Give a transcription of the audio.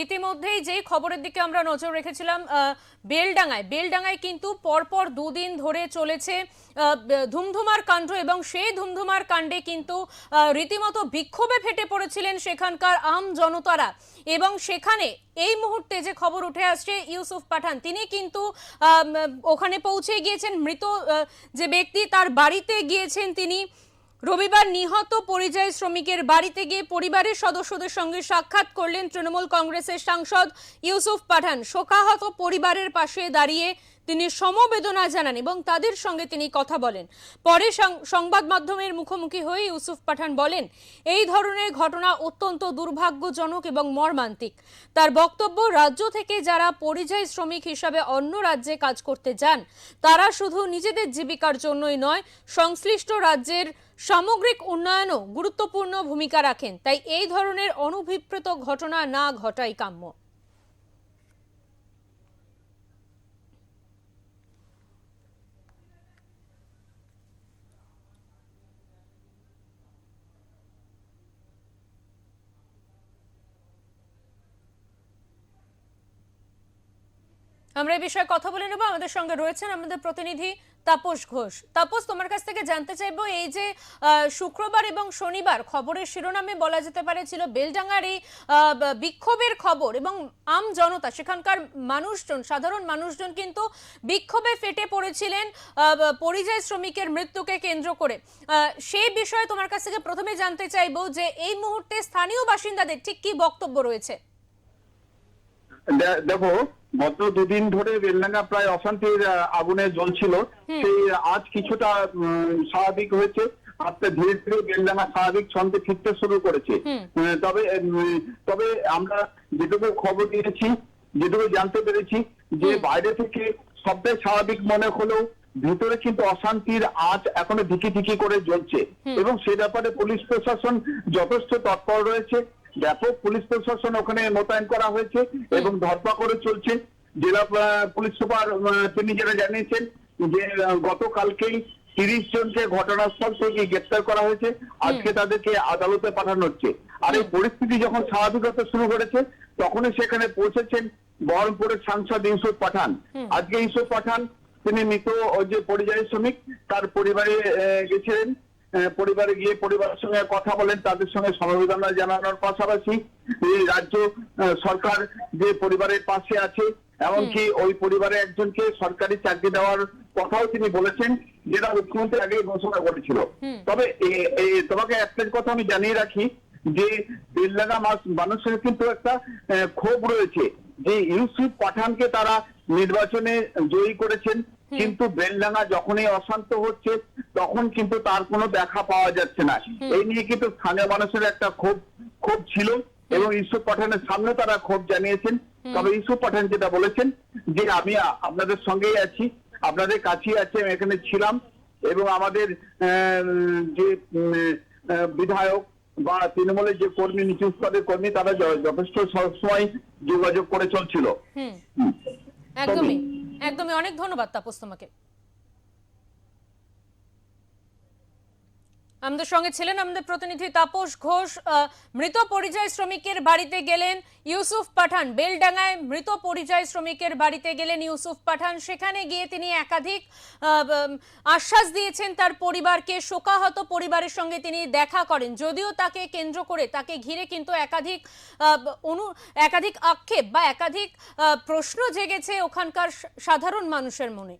ইতিমধ্যেই যে খবরের দিকে আমরা নজর রেখেছিলাম, বেলডাঙ্গায় কিন্তু পরপর দুদিন ধরে চলেছে ধুমধুমার কাণ্ড, এবং সেই ধুমধুমার কাণ্ডে কিন্তু রীতিমতো বিক্ষোভে ফেটে পড়েছিলেন সেখানকার আম জনতারা। এবং সেখানে এই মুহূর্তে যে খবর উঠে আসছে, ইউসুফ পাঠান তিনি কিন্তু ওখানে পৌঁছে গিয়েছেন। মৃত যে ব্যক্তি তার বাড়িতে গিয়েছেন তিনি। রবিবার নিহত পরিযায়ী শ্রমিকের বাড়িতে গিয়ে পরিবারের সদস্যদের সঙ্গে সাক্ষাৎ করলেন তৃণমূল কংগ্রেসের সাংসদ ইউসুফ পাঠান। শোকাহত পরিবারের পাশে দাঁড়িয়ে তিনি সমবেদনা জানান এবং তাদের সঙ্গে তিনি কথা বলেন। পরে সংবাদ মাধ্যমের মুখোমুখি হয়ে ইউসুফ পাঠান বলেন, এই ধরনের ঘটনা অত্যন্ত দুর্ভাগ্যজনক এবং মর্মান্তিক। তার বক্তব্য, রাজ্য থেকে যারা পরিযায়ী শ্রমিক হিসাবে অন্য রাজ্যে কাজ করতে যান, তারা শুধু নিজেদের জীবিকার জন্যই নয়, সংশ্লিষ্ট রাজ্যের সামগ্রিক উন্নয়নও গুরুত্বপূর্ণ ভূমিকা রাখেন। তাই এই ধরনের অনভিপ্রেত ঘটনা না ঘটাই কাম্য। আমরা এই বিষয়ে কথা বলে নেব। আমাদের সঙ্গে রয়েছেন আমাদের প্রতিনিধি তাপস ঘোষ। তাপস, তোমার কাছ থেকে জানতে চাইবো, এই যে শুক্রবার এবং শনিবার খবরের শিরোনামে বলা যেতে পারে ছিল বেলডাঙ্গার এই বিক্ষোভের খবর, এবং আম জনতা, সেখানকার মানুষজন, সাধারণ মানুষজন কিন্তু বিক্ষোভে ফেটে পড়েছিলেন পরিযায়ী শ্রমিকের মৃত্যুকে কেন্দ্র করে। সেই বিষয়ে তোমার কাছ থেকে প্রথমে জানতে চাইবো যে এই মুহূর্তে স্থানীয় বাসিন্দাদের ঠিক কি বক্তব্য রয়েছে। দেখো, গত দুদিন ধরে বেলডাঙ্গা প্রায় অশান্তির আগুনে জ্বলছিল। সেই আজ কিছুটা স্বাভাবিক হয়েছে। আস্তে ধীরে ধীরে বেলডাঙ্গা স্বাভাবিক ছন্দে ফিরতে শুরু করেছে। তবে তবে আমরা যেটুকু খবর নিয়েছি, যেটুকু জানতে পেরেছি, যে বাইরে থেকে সবটাই স্বাভাবিক মনে হলেও ভিতরে কিন্তু অশান্তির আজ এখনো ধিকি ধিকি করে জ্বলছে। এবং সে ব্যাপারে পুলিশ প্রশাসন যথেষ্ট তৎপর রয়েছে। ব্যাপক পুলিশ প্রশাসন ওখানে মোতায়েন করা হয়েছে এবং ধরপাকড়ে চলছে। জেলা পুলিশ সুপার তিনি যেটা জানিয়েছেন যে গতকালকেই 30 জনকে ঘটনাস্থল থেকে গ্রেপ্তার করা হয়েছে। আজকে তাদেরকে আদালতে পাঠানো হচ্ছে। আর এই পরিস্থিতি যখন স্বাভাবিক হতে শুরু করেছে, তখনই সেখানে পৌঁছেছেন বহরমপুরের সাংসদ ইউসুফ পাঠান। আজকে ইউসুফ পাঠান তিনি মৃত যে পরিযায়ী শ্রমিক তার পরিবারে গেছিলেন। পরিবারে গিয়ে পরিবারের সঙ্গে কথা বলেন, তাদের সঙ্গে সমবেদনা জানানোর পাশাপাশি রাজ্য সরকার যে পরিবারের পাশে আছে, এমনকি ওই পরিবারে একজনকে সরকারি চাকরি দেওয়ার কথাও তিনি বলেছেন, যেটা মুখ্যমন্ত্রী আগে ঘোষণা করেছিল। তবে তোমাকে একটা কথা আমি জানিয়ে রাখি যে বেলডাঙ্গা মানুষের কিন্তু একটা ক্ষোভ রয়েছে যে ইউসুফ পাঠানকে তারা নির্বাচনে জয়ী করেছেন, কিন্তু বেলডাঙ্গা যখনই অশান্ত হচ্ছে তখন কিন্তু তার কোনো দেখা পাওয়া যাচ্ছে না। এই নিয়ে কিন্তু স্থানীয় মানুষের একটা ক্ষোভ ছিল এবং ইউসুফ পাঠানের সামনে তারা ক্ষোভ জানিয়েছেন। তবে ইউসুফ পাঠান যেটা বলেছেন যে আমি আপনাদের সঙ্গেই আছি, আপনাদের কাছেই আছি, আমি এখানে ছিলাম এবং আমাদের যে বিধায়ক বা তৃণমূলের যে কর্মী, নিচু স্তরের কর্মী, তারা যথেষ্ট সবসময় যোগাযোগ করে চলছিল। একদমই একদমই। অনেক ধন্যবাদ তাপস তোমাকে। আমাদের সঙ্গে ছিলেন আমাদের প্রতিনিধি তাপস ঘোষ। মৃত পরিযায়ী শ্রমিকের বাড়িতে গেলেন ইউসুফ পাঠান। বেলডাঙ্গায় মৃত পরিযায়ী শ্রমিকের বাড়িতে গেলেন ইউসুফ পাঠান। সেখানে গিয়ে তিনি একাধিক আশ্বাস দিয়েছেন তার পরিবারকে। শোকাহত পরিবারের সঙ্গে তিনি দেখা করেন, যদিও তাকে কেন্দ্র করে, তাকে ঘিরে কিন্তু একাধিক আক্ষেপ বা একাধিক প্রশ্ন জেগেছে ওখানকার সাধারণ মানুষের মনে।